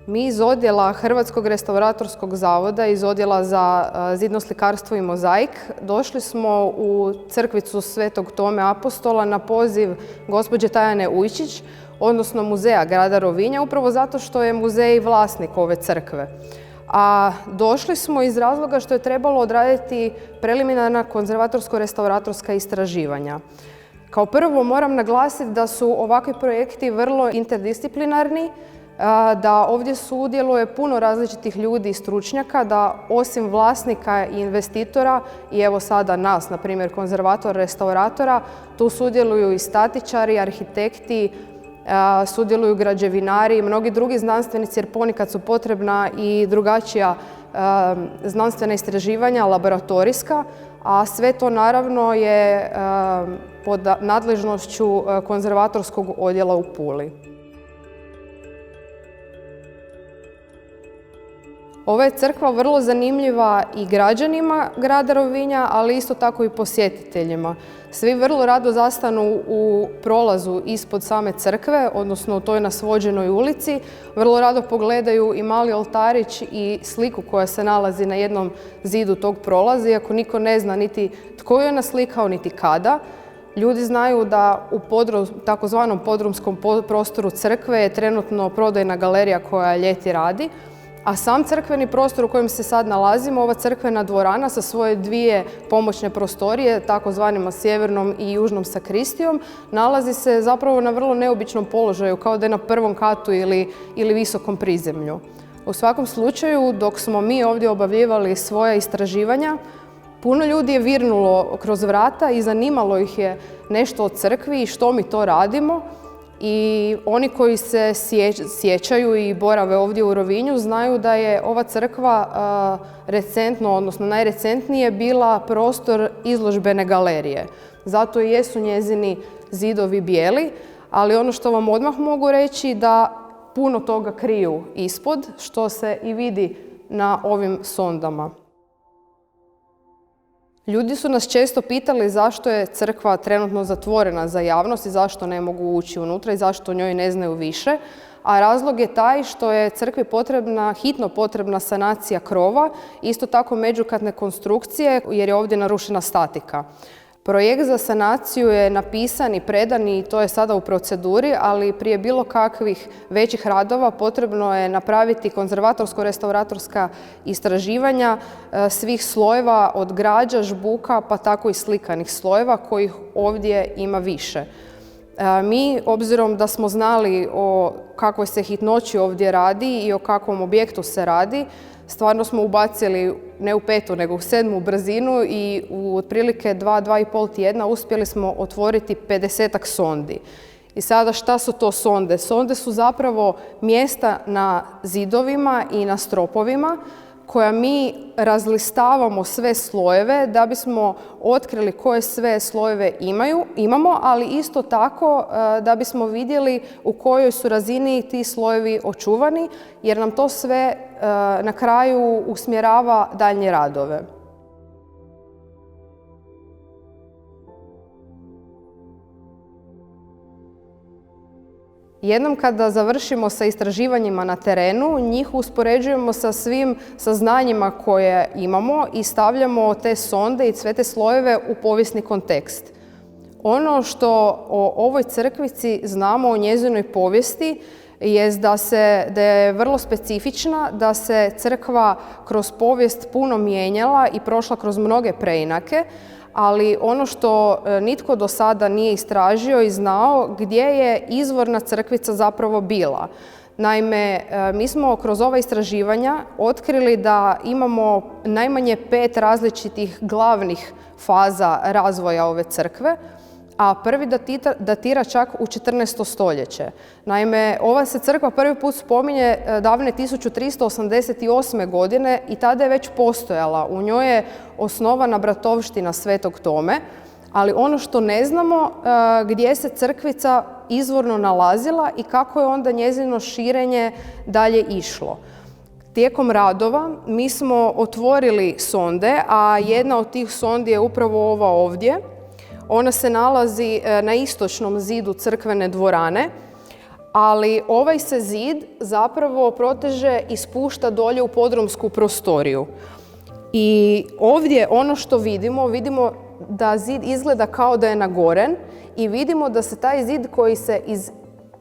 Mi iz odjela Hrvatskog restauratorskog zavoda, iz odjela za zidno slikarstvo i mozaik, došli smo u crkvicu Svetog Tome Apostola na poziv gospođe Tajane Ujčić, odnosno muzeja grada Rovinja, upravo zato što je muzej vlasnik ove crkve. A došli smo iz razloga što je trebalo odraditi preliminarna konzervatorsko-restauratorska istraživanja. Kao prvo moram naglasiti da su ovakvi projekti vrlo interdisciplinarni, da ovdje sudjeluje puno različitih ljudi i stručnjaka, da osim vlasnika i investitora i evo sada nas, na primjer konzervatora, restauratora, tu sudjeluju i statičari, arhitekti, sudjeluju građevinari i mnogi drugi znanstvenici jer ponekad su potrebna i drugačija znanstvena istraživanja, laboratorijska, a sve to naravno je pod nadležnošću konzervatorskog odjela u Puli. Ova je crkva vrlo zanimljiva i građanima grada Rovinja, ali isto tako i posjetiteljima. Svi vrlo rado zastanu u prolazu ispod same crkve, odnosno u toj nasvođenoj ulici. Vrlo rado pogledaju i mali oltarić i sliku koja se nalazi na jednom zidu tog prolaza, iako niko ne zna niti tko je naslikao, niti kada. Ljudi znaju da u takozvanom podrumskom prostoru crkve je trenutno prodajna galerija koja ljeti radi, a sam crkveni prostor u kojem se sad nalazimo, ova crkvena dvorana sa svoje dvije pomoćne prostorije, takozvanima sjevernom i južnom sakristijom, nalazi se zapravo na vrlo neobičnom položaju, kao da je na prvom katu ili visokom prizemlju. U svakom slučaju, dok smo mi ovdje obavljivali svoja istraživanja, puno ljudi je virnulo kroz vrata i zanimalo ih je nešto o crkvi i što mi to radimo. I oni koji se sjećaju i borave ovdje u Rovinju znaju da je ova crkva recentno, odnosno najrecentnije bila prostor izložbene galerije. Zato i jesu njezini zidovi bijeli, ali ono što vam odmah mogu reći da puno toga kriju ispod, što se i vidi na ovim sondama. Ljudi su nas često pitali zašto je crkva trenutno zatvorena za javnost i zašto ne mogu ući unutra i zašto o njoj ne znaju više. A razlog je taj što je crkvi hitno potrebna sanacija krova, isto tako međukatne konstrukcije jer je ovdje narušena statika. Projekt za sanaciju je napisan i predan i to je sada u proceduri, ali prije bilo kakvih većih radova potrebno je napraviti konzervatorsko-restauratorska istraživanja svih slojeva od građa, žbuka pa tako i slikanih slojeva kojih ovdje ima više. Mi, obzirom da smo znali o kakvoj se hitnoći ovdje radi i o kakvom objektu se radi, stvarno smo ubacili ne u 5. nego u 7. brzinu i u otprilike 2,5 tjedna uspjeli smo otvoriti 50-ak sondi. I sada šta su to sonde? Sonde su zapravo mjesta na zidovima i na stropovima koja mi razlistavamo sve slojeve da bismo otkrili koje sve slojeve imamo, ali isto tako da bismo vidjeli u kojoj su razini ti slojevi očuvani, jer nam to sve na kraju usmjerava daljnje radove. Jednom kada završimo sa istraživanjima na terenu, njih uspoređujemo sa svim saznanjima koje imamo i stavljamo te sonde i sve te slojeve u povijesni kontekst. Ono što o ovoj crkvici znamo o njezinoj povijesti jest da je vrlo specifična, da se crkva kroz povijest puno mijenjala i prošla kroz mnoge preinake, ali ono što nitko do sada nije istražio i znao gdje je izvorna crkvica zapravo bila. Naime, mi smo kroz ova istraživanja otkrili da imamo najmanje 5 različitih glavnih faza razvoja ove crkve, a prvi datira čak u 14. stoljeće. Naime, ova se crkva prvi put spominje davne 1388. godine i tada je već postojala. U njoj je osnovana bratovština Svetog Tome, ali ono što ne znamo gdje se crkvica izvorno nalazila i kako je onda njezino širenje dalje išlo. Tijekom radova mi smo otvorili sonde, a jedna od tih sondi je upravo ova ovdje. Ona se nalazi na istočnom zidu crkvene dvorane, ali ovaj se zid zapravo proteže i spušta dolje u podrumsku prostoriju. I ovdje ono što vidimo da zid izgleda kao da je nagoren i vidimo da se taj zid koji se iz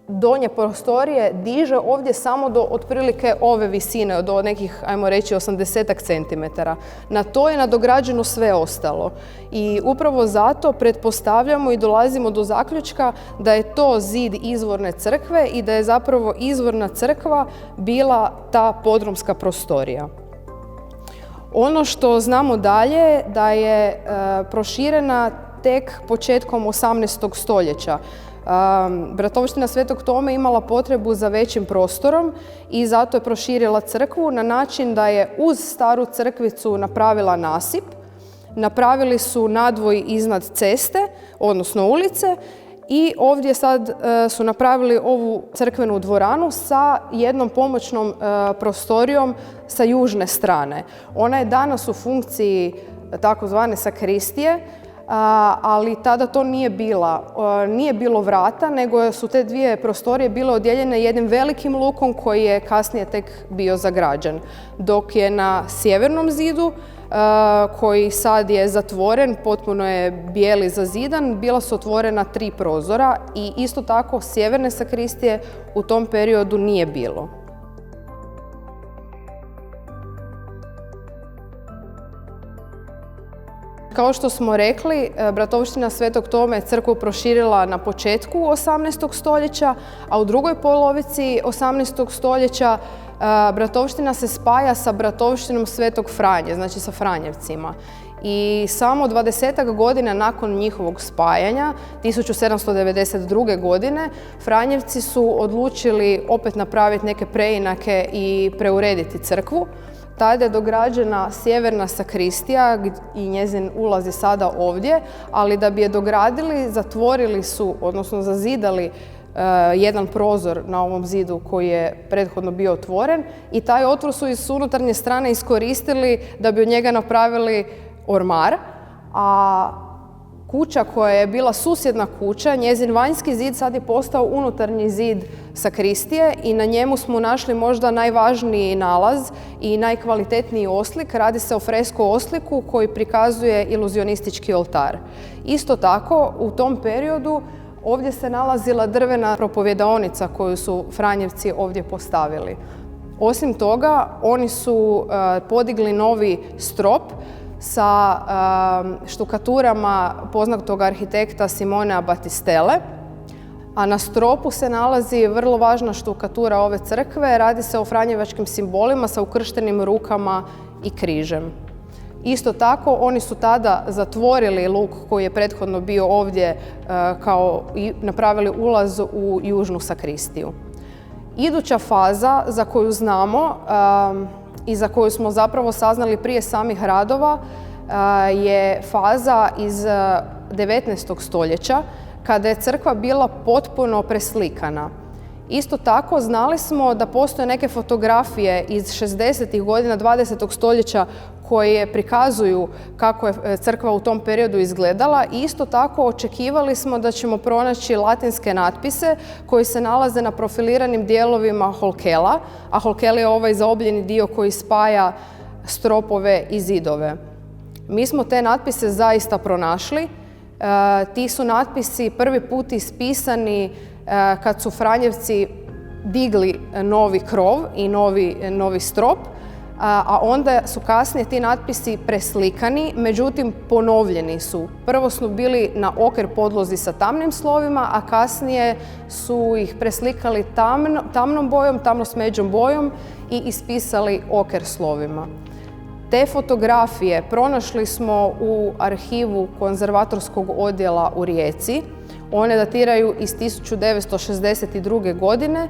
donje prostorije diže ovdje samo do otprilike ove visine, do nekih, ajmo reći, 80 centimetara. Na to je nadograđeno sve ostalo. I upravo zato pretpostavljamo i dolazimo do zaključka da je to zid izvorne crkve i da je zapravo izvorna crkva bila ta podrumska prostorija. Ono što znamo dalje da je proširena tek početkom 18. stoljeća. Bratovština Svetog Tome imala potrebu za većim prostorom i zato je proširila crkvu na način da je uz staru crkvicu napravila nasip, napravili su nadvoj iznad ceste, odnosno ulice, i ovdje sad su napravili ovu crkvenu dvoranu sa jednom pomoćnom prostorijom sa južne strane. Ona je danas u funkciji takozvane sakristije, ali tada to nije bilo vrata, nego su te dvije prostorije bile odijeljene jednim velikim lukom koji je kasnije tek bio zagrađen. Dok je na sjevernom zidu, koji sad je zatvoren, potpuno je bijeli zazidan, bila su otvorena 3 prozora i isto tako sjeverne sakristije u tom periodu nije bilo. Kao što smo rekli, Bratovština Svetog Tome je crkvu proširila na početku 18. stoljeća, a u drugoj polovici 18. stoljeća Bratovština se spaja sa Bratovštinom Svetog Franje, znači sa Franjevcima. I samo 20-ak godina nakon njihovog spajanja, 1792. godine, Franjevci su odlučili opet napraviti neke preinake i preurediti crkvu. Tada je dograđena sjeverna sakristija i njezin ulaz je sada ovdje, ali da bi je dogradili, zatvorili su, odnosno zazidali jedan prozor na ovom zidu koji je prethodno bio otvoren i taj otvor su iz unutarnje strane iskoristili da bi od njega napravili ormar, a kuća koja je bila susjedna kuća, njezin vanjski zid sad je postao unutarnji zid sakristije i na njemu smo našli možda najvažniji nalaz i najkvalitetniji oslik. Radi se o fresko osliku koji prikazuje iluzionistički oltar. Isto tako, u tom periodu ovdje se nalazila drvena propovjedaonica koju su Franjevci ovdje postavili. Osim toga, oni su podigli novi strop sa štukaturama poznatog arhitekta Simonea Battistele, a na stropu se nalazi vrlo važna štukatura ove crkve. Radi se o franjevačkim simbolima sa ukrštenim rukama i križem. Isto tako, oni su tada zatvorili luk koji je prethodno bio ovdje i napravili ulaz u južnu sakristiju. Iduća faza za koju znamo i za koju smo zapravo saznali prije samih radova je faza iz 19. stoljeća kada je crkva bila potpuno preslikana. Isto tako znali smo da postoje neke fotografije iz 60. godina 20. stoljeća koje prikazuju kako je crkva u tom periodu izgledala i isto tako očekivali smo da ćemo pronaći latinske natpise koji se nalaze na profiliranim dijelovima holkela, a holkel je ovaj zaobljeni dio koji spaja stropove i zidove. Mi smo te natpise zaista pronašli. Ti su natpisi prvi put ispisani kad su Franjevci digli novi krov i novi strop, a onda su kasnije ti natpisi preslikani, međutim ponovljeni su. Prvo su bili na oker podlozi sa tamnim slovima, a kasnije su ih preslikali tamnom bojom, tamno-smeđom bojom i ispisali oker slovima. Te fotografije pronašli smo u arhivu konzervatorskog odjela u Rijeci. One datiraju iz 1962. godine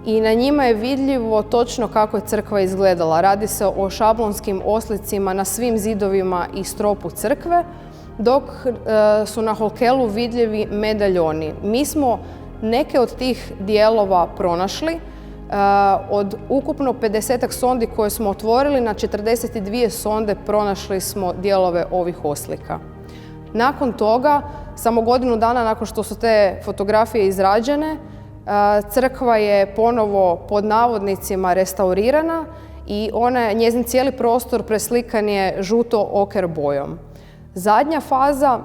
i na njima je vidljivo točno kako je crkva izgledala. Radi se o šablonskim oslicima na svim zidovima i stropu crkve, dok su na holkelu vidljivi medaljoni. Mi smo neke od tih dijelova pronašli. Od ukupno 50 sondi koje smo otvorili, na 42 sonde pronašli smo dijelove ovih oslika. Nakon toga, samo godinu dana nakon što su te fotografije izrađene, Crkva je ponovo pod navodnicima restaurirana i njezin cijeli prostor preslikan je žuto-oker bojom. Zadnja faza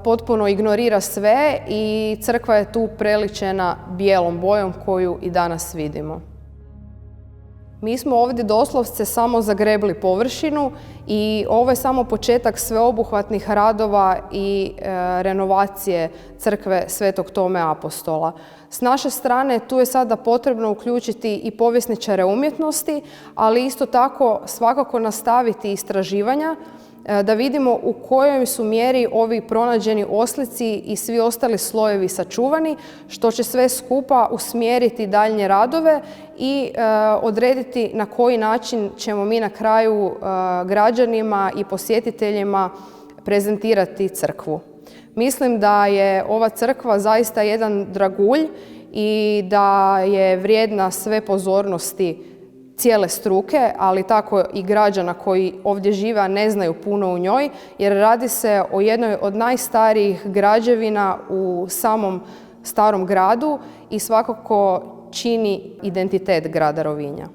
potpuno ignorira sve i crkva je tu preličena bijelom bojom koju i danas vidimo. Mi smo ovdje doslovce samo zagrebli površinu i ovo je samo početak sveobuhvatnih radova i renovacije crkve Svetog Tome Apostola. S naše strane tu je sada potrebno uključiti i povjesničare umjetnosti, ali isto tako svakako nastaviti istraživanja da vidimo u kojoj su mjeri ovi pronađeni oslici i svi ostali slojevi sačuvani, što će sve skupa usmjeriti daljnje radove i odrediti na koji način ćemo mi na kraju građanima i posjetiteljima prezentirati crkvu. Mislim da je ova crkva zaista jedan dragulj i da je vrijedna sve pozornosti cijele struke, ali tako i građana koji ovdje žive, a ne znaju puno u njoj, jer radi se o jednoj od najstarijih građevina u samom Starom gradu i svakako čini identitet grada Rovinja.